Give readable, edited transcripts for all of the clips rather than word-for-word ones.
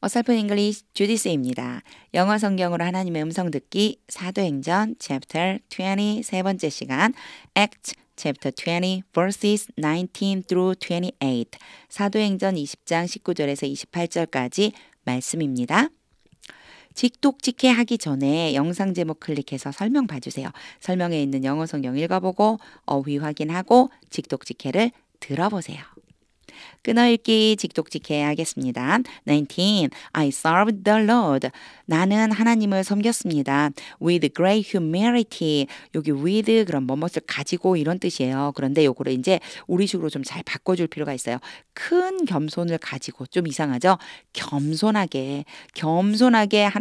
어설픈 잉글리시 주디스입니다. 영어 성경으로 하나님의 음성 듣기 사도행전 chapter 20 세 번째 시간 Acts chapter 20 verses 19 through 28 사도행전 20장 19절에서 28절까지 말씀입니다. 직독직해 하기 전에 영상 제목 클릭해서 설명 봐주세요. 설명에 있는 영어 성경 읽어보고 어휘 확인하고 직독직해를 들어보세요. 끊어읽기 직독직해 하겠습니다. 19. I served the Lord. 나는 하나님을 섬겼습니다. With great humility. 여기 with 그런 뭐뭇을 가지고 이런 뜻이에요. 그런데 요거를 이제 우리식으로 좀 잘 바꿔줄 필요가 있어요. 큰 겸손을 가지고 좀 이상하죠? 겸손하게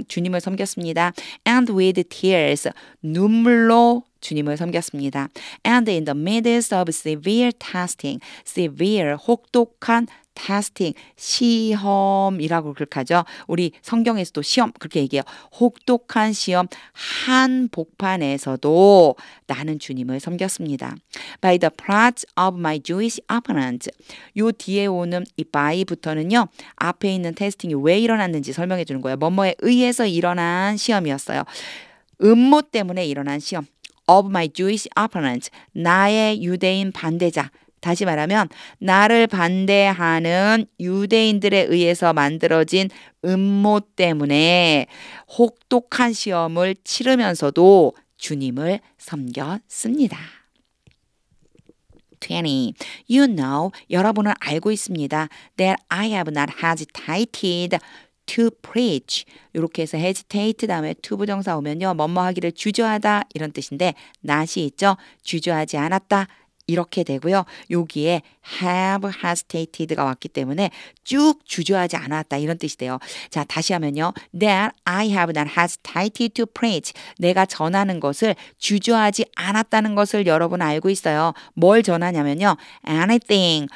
주님을 섬겼습니다. And with tears. 눈물로 주님을 섬겼습니다. And in the midst of severe testing, severe 혹독한 testing, 시험이라고 그렇게 하죠. 우리 성경에서도 시험 그렇게 얘기해요. 혹독한 시험 한복판에서도 나는 주님을 섬겼습니다. By the plots of my Jewish opponents. 요 뒤에 오는 이 by부터는요. 앞에 있는 테스팅이 왜 일어났는지 설명해 주는 거예요. 뭐뭐에 의해서 일어난 시험이었어요. 음모 때문에 일어난 시험. of my Jewish opponents. 나의 유대인 반대자. 다시 말하면 나를 반대하는 유대인들에 의해서 만들어진 음모 때문에 혹독한 시험을 치르면서도 주님을 섬겼습니다. 20. You know, 여러분은 알고 있습니다. That I have not hesitated to preach. 이렇게 해서 hesitate 다음에 to 부정사 오면요. 뭐뭐 하기를 주저하다 이런 뜻인데 not이 있죠. 주저하지 않았다. 이렇게 되고요. 여기에 have hesitated가 왔기 때문에 쭉 주저하지 않았다 이런 뜻이 돼요. 자, 다시 하면요. That I have not hesitated to preach. 내가 전하는 것을 주저하지 않았다는 것을 여러분 알고 있어요. 뭘 전하냐면요. Anything,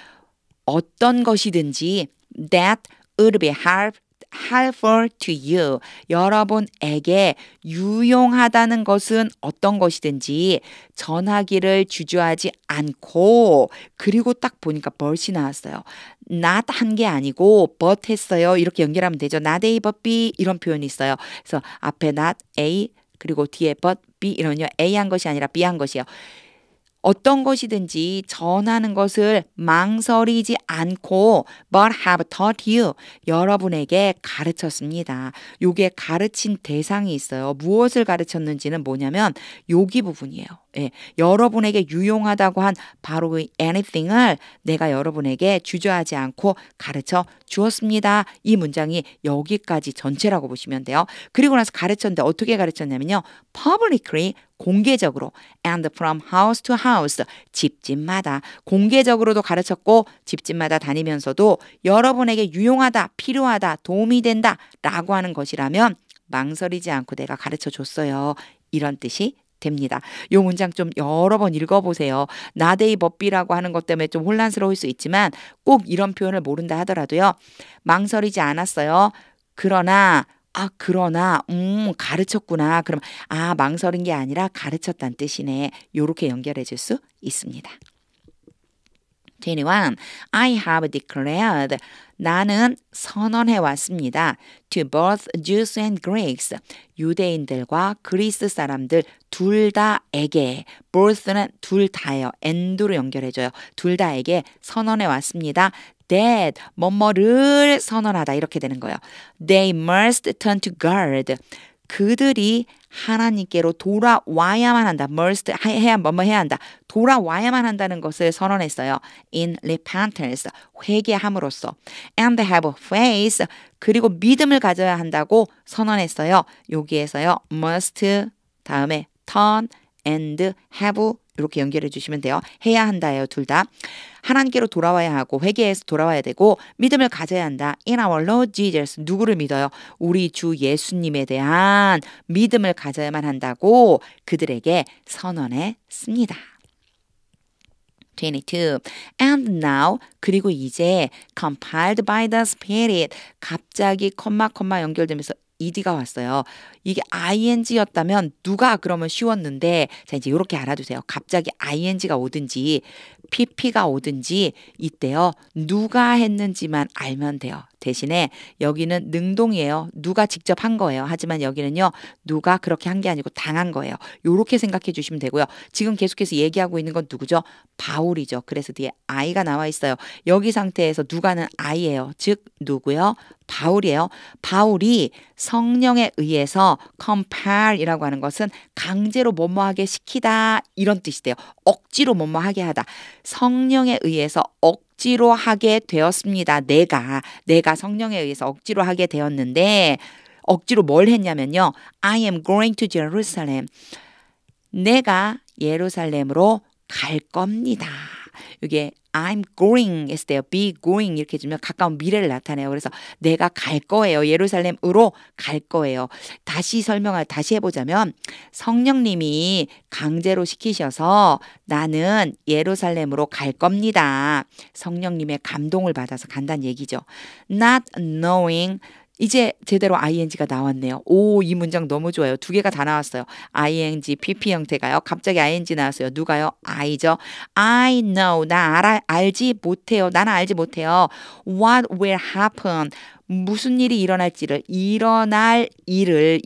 어떤 것이든지 that would be helpful to you. 여러분에게 유용하다는 것은 어떤 것이든지 전하기를 주저하지 않고 그리고 딱 보니까 but이 나왔어요. not 한 게 아니고 but 했어요. 이렇게 연결하면 되죠. not A but B 이런 표현이 있어요. 그래서 앞에 not A 그리고 뒤에 but B 이런요. A 한 것이 아니라 B 한 것이에요. 어떤 것이든지 전하는 것을 망설이지 않고 but have taught you. 여러분에게 가르쳤습니다. 요게 가르친 대상이 있어요. 무엇을 가르쳤는지는 뭐냐면 여기 부분이에요. 예, 여러분에게 유용하다고 한 바로 그 anything을 내가 여러분에게 주저하지 않고 가르쳐 주었습니다. 이 문장이 여기까지 전체라고 보시면 돼요. 그리고 나서 가르쳤는데 어떻게 가르쳤냐면요. publicly 공개적으로 and from house to house 집집마다 공개적으로도 가르쳤고 집집마다 다니면서도 여러분에게 유용하다, 필요하다, 도움이 된다 라고 하는 것이라면 망설이지 않고 내가 가르쳐 줬어요. 이런 뜻이 됩니다. 이 문장 좀 여러 번 읽어보세요. 나데이 법비라고 하는 것 때문에 좀 혼란스러울 수 있지만 꼭 이런 표현을 모른다 하더라도요. 망설이지 않았어요. 그러나 가르쳤구나. 그럼 망설인 게 아니라 가르쳤다는 뜻이네. 요렇게 연결해 줄 수 있습니다. 21. I have declared. 나는 선언해 왔습니다. To both Jews and Greeks. 유대인들과 그리스 사람들 둘 다에게. both는 둘 다예요. and로 연결해줘요. 둘 다에게 선언해 왔습니다. that 뭐뭐를 선언하다 이렇게 되는 거예요. They must turn to God. 그들이 하나님께로 돌아와야만 한다. must 해야 뭐뭐 해야 한다. 돌아와야만 한다는 것을 선언했어요. in repentance 회개함으로써 and have faith 그리고 믿음을 가져야 한다고 선언했어요. 여기에서요. must 다음에 turn and have 이렇게 연결해 주시면 돼요. 해야 한다예요. 둘 다. 하나님께로 돌아와야 하고 회개해서 돌아와야 되고 믿음을 가져야 한다. In our Lord Jesus. 누구를 믿어요? 우리 주 예수님에 대한 믿음을 가져야만 한다고 그들에게 선언했습니다. 22. And now 그리고 이제 compiled by the Spirit 갑자기 콤마 연결되면서 ed가 왔어요. 이게 ing였다면 누가 그러면 쉬웠는데 자 이제 이렇게 알아두세요. 갑자기 ing가 오든지 pp가 오든지 이때요. 누가 했는지만 알면 돼요. 대신에 여기는 능동이에요. 누가 직접 한 거예요. 하지만 여기는요. 누가 그렇게 한 게 아니고 당한 거예요. 요렇게 생각해 주시면 되고요. 지금 계속해서 얘기하고 있는 건 누구죠? 바울이죠. 그래서 뒤에 I가 나와 있어요. 여기 상태에서 누가는 I예요. 즉 누구요? 바울이에요. 바울이 성령에 의해서 compel이라고 하는 것은 강제로 뭐뭐하게 시키다 이런 뜻이 돼요. 억지로 뭐뭐하게 하다. 성령에 의해서 억지로 하게 되었습니다. 내가 성령에 의해서 억지로 하게 되었는데 억지로 뭘 했냐면요. I am going to Jerusalem. 내가 예루살렘으로 갈 겁니다. 이게 I'm going 했을 때요. be going 이렇게 해주면 가까운 미래를 나타내요. 그래서 내가 갈 거예요. 예루살렘으로 갈 거예요. 다시 해보자면 성령님이 강제로 시키셔서 나는 예루살렘으로 갈 겁니다. 성령님의 감동을 받아서 간다는 얘기죠. Not knowing 이제 제대로 ing가 나왔네요. 오, 이 문장 너무 좋아요. 두 개가 다 나왔어요. ing, pp 형태가요. 갑자기 ing 나왔어요. 누가요? I죠. I know. 알지 못해요. 나는 알지 못해요. What will happen? 무슨 일이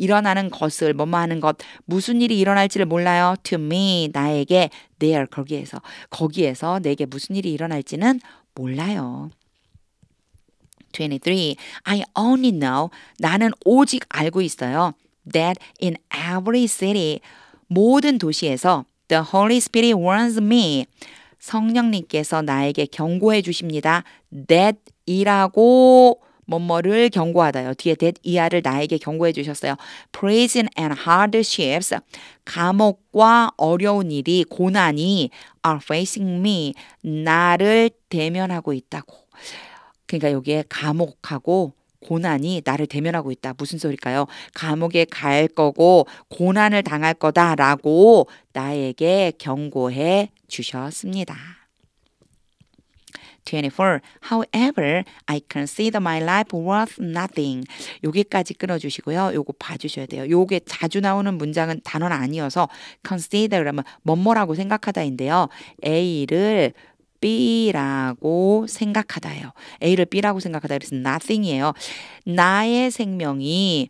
일어나는 것을, 뭐뭐 하는 것, 무슨 일이 일어날지를 몰라요. To me, 나에게, there, 거기에서 내게 무슨 일이 일어날지는 몰라요. 23. I only know. 나는 오직 알고 있어요. That in every city, 모든 도시에서 the Holy Spirit warns me. 성령님께서 나에게 경고해 주십니다. That 이라고 뭐뭐를 경고하다요. 뒤에 that 이하를 나에게 경고해 주셨어요. Prison and hardships. 감옥과 어려운 일이, 고난이 are facing me. 나를 대면하고 있다고. 그러니까 여기에 감옥하고 고난이 나를 대면하고 있다. 무슨 소리일까요? 감옥에 갈 거고 고난을 당할 거다라고 나에게 경고해 주셨습니다. 24. However, I consider my life worth nothing. 여기까지 끊어주시고요. 요거 봐주셔야 돼요. 요게 자주 나오는 문장은 단어는 아니어서 consider 그러면 뭐뭐라고 생각하다인데요. A를 B라고 생각하다예요. A를 B라고 생각하다 그래서 nothing이에요. 나의 생명이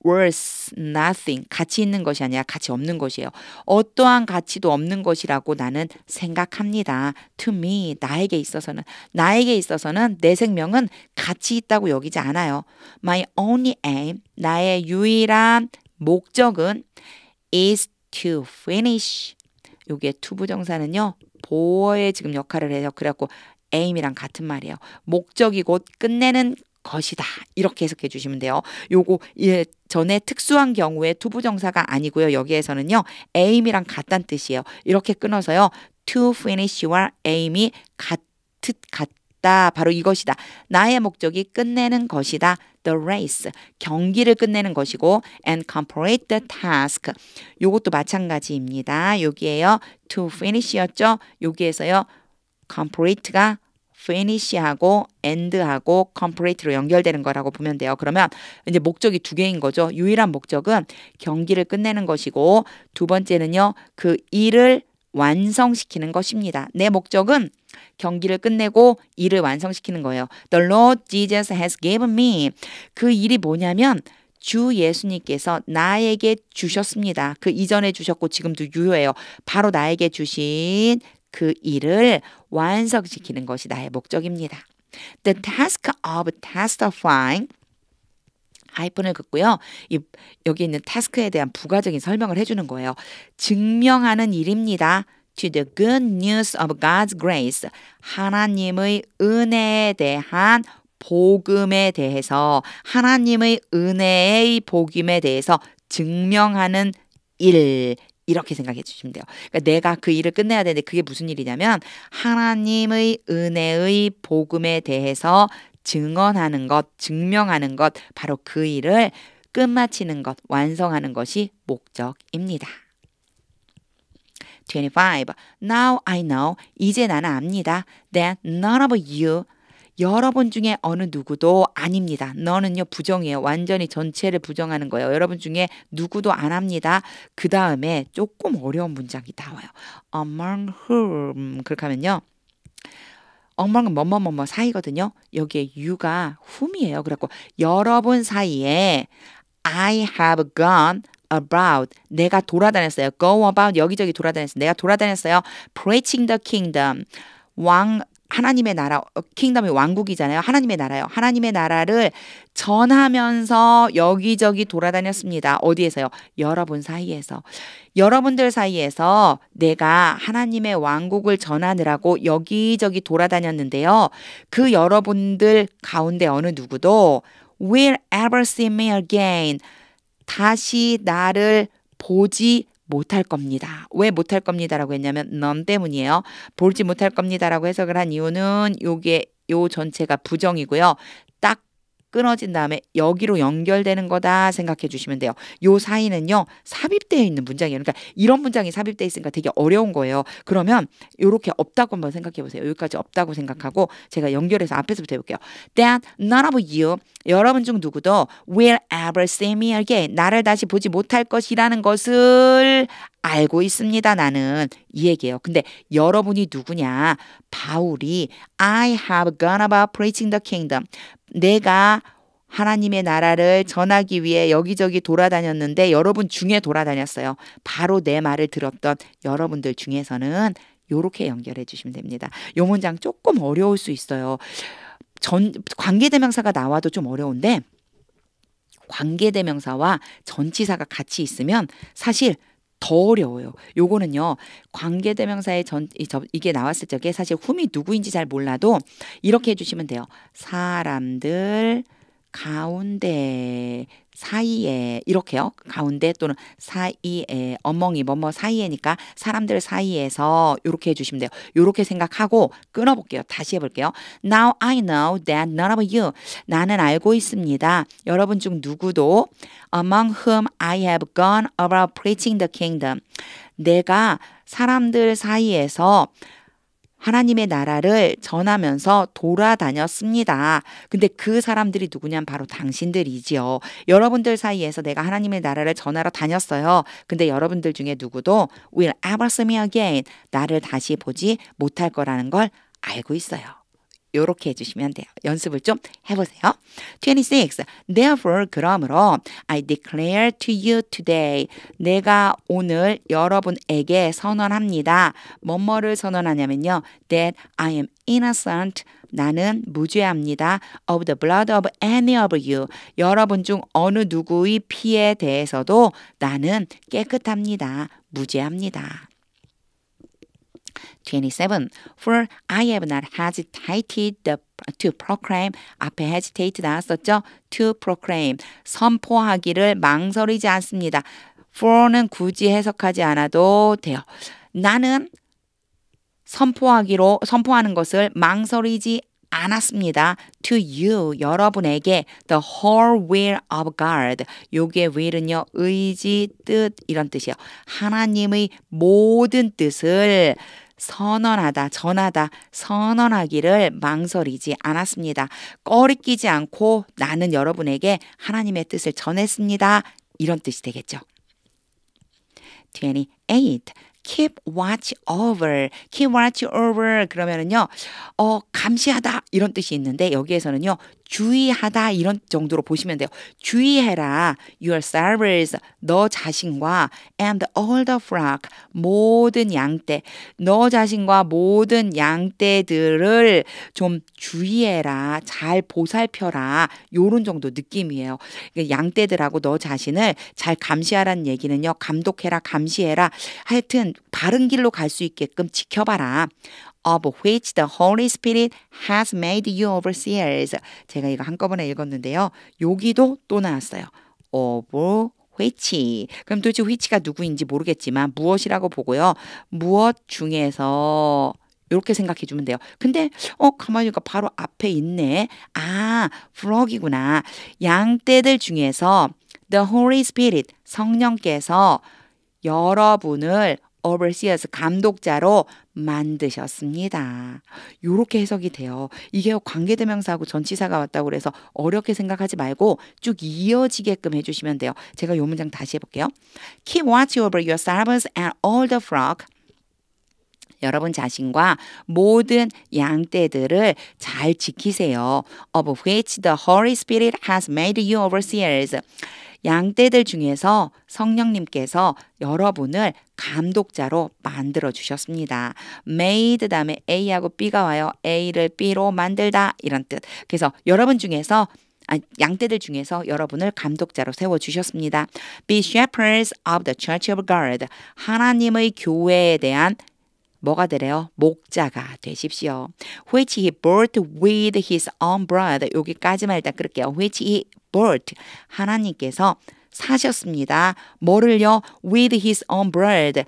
worth nothing, 가치 있는 것이 아니라 가치 없는 것이에요. 어떠한 가치도 없는 것이라고 나는 생각합니다. To me, 나에게 있어서는 내 생명은 가치 있다고 여기지 않아요. My only aim, 나의 유일한 목적은 is to finish. 여기에 to 부정사는요. 보어의 지금 역할을 해요. 그래갖고 aim이랑 같은 말이에요. 목적이 곧 끝내는 것이다. 이렇게 해석해 주시면 돼요. 요거 전에 특수한 경우에 투부정사가 아니고요. 여기에서는요. aim이랑 같다는 뜻이에요. 이렇게 끊어서요. to finish와 aim이 같다. 바로 이것이다. 나의 목적이 끝내는 것이다. The race, 경기를 끝내는 것이고 and complete the task. 요것도 마찬가지입니다. 여기에요. to finish였죠. 여기에서요. complete가 finish하고 end하고 complete로 연결되는 거라고 보면 돼요. 그러면 이제 목적이 두 개인 거죠. 유일한 목적은 경기를 끝내는 것이고 두 번째는요. 그 일을 완성시키는 것입니다. 내 목적은 경기를 끝내고 일을 완성시키는 거예요. The Lord Jesus has given me. 그 일이 뭐냐면 주 예수님께서 나에게 주셨습니다. 그 이전에 주셨고 지금도 유효해요. 바로 나에게 주신 그 일을 완성시키는 것이 나의 목적입니다. The task of testifying 하이픈을 긋고요. 여기 있는 타스크에 대한 부가적인 설명을 해주는 거예요. 증명하는 일입니다. To the good news of God's grace. 하나님의 은혜에 대한 복음에 대해서 하나님의 은혜의 복음에 대해서 증명하는 일. 이렇게 생각해 주시면 돼요. 그러니까 내가 그 일을 끝내야 되는데 그게 무슨 일이냐면 하나님의 은혜의 복음에 대해서 증언하는 것, 증명하는 것, 바로 그 일을 끝마치는 것, 완성하는 것이 목적입니다. 25. Now I know. 이제 나는 압니다. That none of you, 여러분 중에 어느 누구도 아닙니다. 너는요 부정이에요. 완전히 전체를 부정하는 거예요. 여러분 중에 누구도 안 합니다. 그 다음에 조금 어려운 문장이 나와요. Among whom 그렇게 하면요. among 뭐뭐뭐뭐 사이거든요. 여기에 you가 whom이에요. 그래갖고 여러분 사이에 I have gone about 내가 돌아다녔어요. go about 여기저기 돌아다녔어요. 내가 돌아다녔어요. preaching the kingdom 하나님의 나라, 킹덤이 왕국이잖아요. 하나님의 나라요. 하나님의 나라를 전하면서 여기저기 돌아다녔습니다. 어디에서요? 여러분 사이에서. 여러분들 사이에서 내가 하나님의 왕국을 전하느라고 여기저기 돌아다녔는데요. 그 여러분들 가운데 어느 누구도 will ever see me again. 다시 나를 보지 못할 겁니다. 왜 못할 겁니다라고 했냐면 none 때문이에요. 보지 못할 겁니다라고 해석을 한 이유는 요 전체가 부정이고요. 딱 끊어진 다음에 여기로 연결되는 거다 생각해 주시면 돼요. 요 사이는요. 삽입되어 있는 문장이에요. 그러니까 이런 문장이 삽입되어 있으니까 되게 어려운 거예요. 그러면 이렇게 없다고 한번 생각해 보세요. 여기까지 없다고 생각하고 제가 연결해서 앞에서부터 해볼게요. That none of you 여러분 중 누구도 will ever see me again. 나를 다시 보지 못할 것이라는 것을 알고 있습니다. 나는 이 얘기예요. 근데 여러분이 누구냐? 바울이 I have gone about preaching the kingdom. 내가 하나님의 나라를 전하기 위해 여기저기 돌아다녔는데 여러분 중에 돌아다녔어요. 바로 내 말을 들었던 여러분들 중에서는 이렇게 연결해 주시면 됩니다. 이 문장 조금 어려울 수 있어요. 관계대명사가 나와도 좀 어려운데 관계대명사와 전치사가 같이 있으면 사실 더 어려워요. 요거는요. 관계대명사의 이게 나왔을 적에 사실 whom이 누구인지 잘 몰라도 이렇게 해주시면 돼요. 사람들 가운데 사이에 이렇게요. 가운데 또는 사이에 어멍이 뭐뭐 사이에니까 사람들 사이에서 이렇게 해주시면 돼요. 이렇게 생각하고 끊어볼게요. 다시 해볼게요. Now I know that none of you 나는 알고 있습니다. 여러분 중 누구도 among whom I have gone about preaching the kingdom 내가 사람들 사이에서 하나님의 나라를 전하면서 돌아다녔습니다. 근데 그 사람들이 누구냐면 바로 당신들이지요. 여러분들 사이에서 내가 하나님의 나라를 전하러 다녔어요. 근데 여러분들 중에 누구도 will ever see me again. 나를 다시 보지 못할 거라는 걸 알고 있어요. 요렇게 해주시면 돼요. 연습을 좀 해보세요. 26. Therefore, 그러므로 I declare to you today. 내가 오늘 여러분에게 선언합니다. 뭐뭐를 선언하냐면요. That I am innocent. 나는 무죄합니다. Of the blood of any of you. 여러분 중 어느 누구의 피에 대해서도 나는 깨끗합니다. 무죄합니다. 27. For I have not hesitated to proclaim. 앞에 hesitate 나왔었죠? To proclaim. 선포하기를 망설이지 않습니다. for는 굳이 해석하지 않아도 돼요. 나는 선포하는 것을 망설이지 않았습니다. To you, 여러분에게 the whole will of God. 요게 will은요, 의지, 뜻 이런 뜻이에요. 하나님의 모든 뜻을 선언하다, 전하다, 선언하기를 망설이지 않았습니다. 꺼리끼지 않고 나는 여러분에게 하나님의 뜻을 전했습니다. 이런 뜻이 되겠죠. 28. Keep watch over. Keep watch over. 그러면은요, 감시하다 이런 뜻이 있는데 여기에서는요, 주의하다 이런 정도로 보시면 돼요. 주의해라. Yourselves. 너 자신과 and all the flock. 모든 양떼. 너 자신과 모든 양떼들을 좀 주의해라. 잘 보살펴라. 요런 정도 느낌이에요. 양떼들하고 너 자신을 잘 감시하라는 얘기는요. 감독해라. 감시해라. 하여튼 바른 길로 갈 수 있게끔 지켜봐라. Of which the Holy Spirit has made you overseers. 제가 이거 한꺼번에 읽었는데요. 여기도 또 나왔어요. Of which. 그럼 도대체 which가 누구인지 모르겠지만 무엇이라고 보고요. 무엇 중에서 이렇게 생각해 주면 돼요. 근데 가만히 보니까 바로 앞에 있네. 아, flock이구나. 양떼들 중에서 the Holy Spirit 성령께서 여러분을 overseers 감독자로 만드셨습니다. 이렇게 해석이 돼요. 이게 관계대명사하고 전치사가 왔다고 그래서 어렵게 생각하지 말고 쭉 이어지게끔 해주시면 돼요. 제가 이 문장 다시 해볼게요. Keep watch over your servants and all the flock. 여러분 자신과 모든 양떼들을 잘 지키세요. Of which the Holy Spirit has made you overseers. 양떼들 중에서 성령님께서 여러분을 감독자로 만들어 주셨습니다. made 다음에 A하고 B가 와요. A를 B로 만들다 이런 뜻. 그래서 여러분 중에서 양떼들 중에서 여러분을 감독자로 세워주셨습니다. Be shepherds of the church of God. 하나님의 교회에 대한 뭐가 되래요? 목자가 되십시오. Which he bought with his own blood. 여기까지만 일단 끌게요. Which he bought. 하나님께서 사셨습니다. 뭐를요? With his own blood.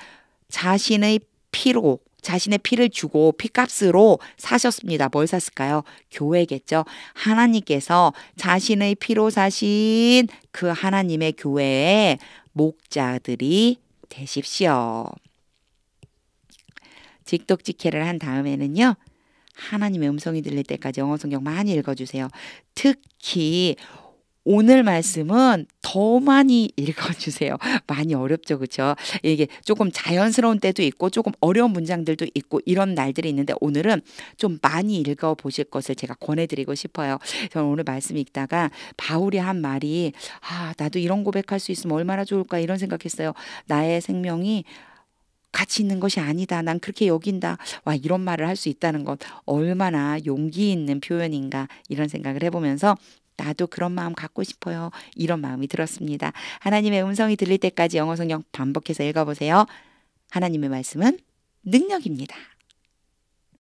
자신의 피로. 자신의 피를 주고 피값으로 사셨습니다. 뭘 샀을까요? 교회겠죠. 하나님께서 자신의 피로 사신 그 하나님의 교회의 목자들이 되십시오. 직독직해를 한 다음에는요. 하나님의 음성이 들릴 때까지 영어 성경 많이 읽어주세요. 특히 오늘 말씀은 더 많이 읽어주세요. 많이 어렵죠, 그렇죠? 이게 조금 자연스러운 때도 있고 조금 어려운 문장들도 있고 이런 날들이 있는데 오늘은 좀 많이 읽어보실 것을 제가 권해드리고 싶어요. 저는 오늘 말씀 읽다가 바울이 한 말이 나도 이런 고백할 수 있으면 얼마나 좋을까 이런 생각했어요. 나의 생명이 가치 있는 것이 아니다. 난 그렇게 여긴다. 와, 이런 말을 할 수 있다는 것 얼마나 용기 있는 표현인가 이런 생각을 해보면서 나도 그런 마음 갖고 싶어요. 이런 마음이 들었습니다. 하나님의 음성이 들릴 때까지 영어 성경 반복해서 읽어보세요. 하나님의 말씀은 능력입니다.